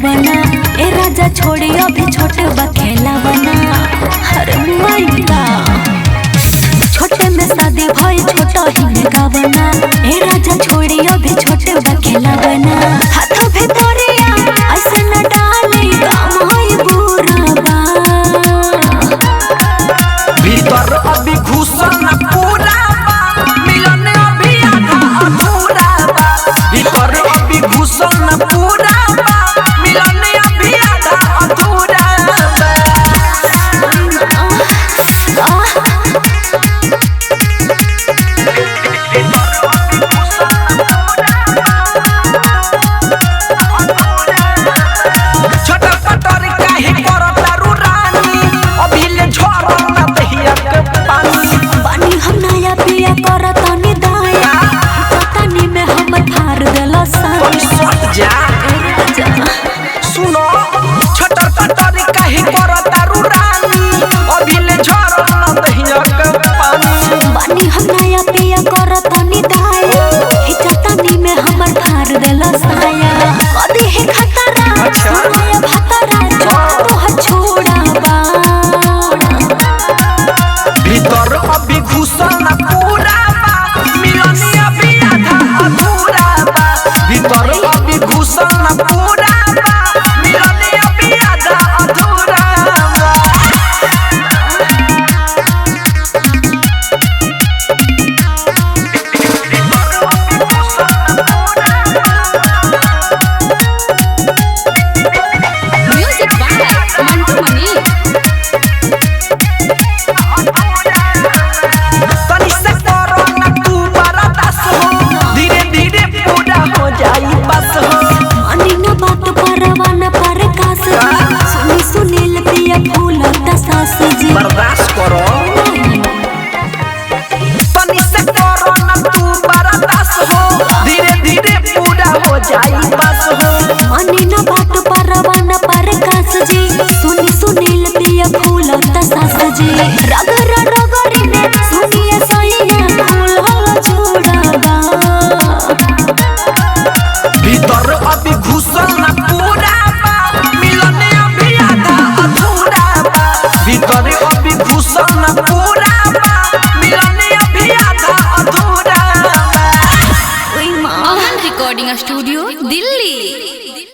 बना ए राजा छोड़ी अभी छोटे बा खेला बना हर मुआइका छोटे में शादी भाई छोटा ही गावना ए राजा छोड़ी अभी छोटे बा खेला बना हाथ भीतरिया ऐसे न डाले काम होई बुरा बा भीतर अभी घुसल न पूरा बा मिलन अभी आधा अधूरा बा भीतर अभी घुसल न पूरा बा मिलन अभी आधा अधूरा बा सुनो छटर पटर काहे करतारू रानी अभिले झरल न दहिया के पानी बानी हम नया पिया करतनी दाया हिचतनी में हमर फार देला साया कदी है खतरा सुनाया भतरा जो ह छोड़ा बा भीतर अभी घुसल न पूरा बा मिलन अभी आधा अधूरा बा भीतर अभी घुसल न पूरा बा मिलन अभी आधा अधूरा बा म्यूजिक बाय मंटू मनी तनी से करो न तू बरदास हो धीरे धीरे पूरा हो जाई बस हो मानी न बात परवा न पर कास सुनी सुनील पिया फूल दसास जी बर्दाश्त करो तनी से करो न तू बरदास हो धीरे धीरे पूरा हो जाई बस हो मानी न बात परवा न पर कास जी सुनी सुनील पिया फूल दसास जी रगर रगरी में सुनिए सैया फूल हल छोड़ाबा भीतर अभी घुसल न पूरा बा मिलन अभी आधा अधूरा बा भीतर अभी घुसल न पूरा बा मिलन अभी आधा अधूरा बा ओई मां रिकॉर्डिंग स्टूडियो दिल्ली।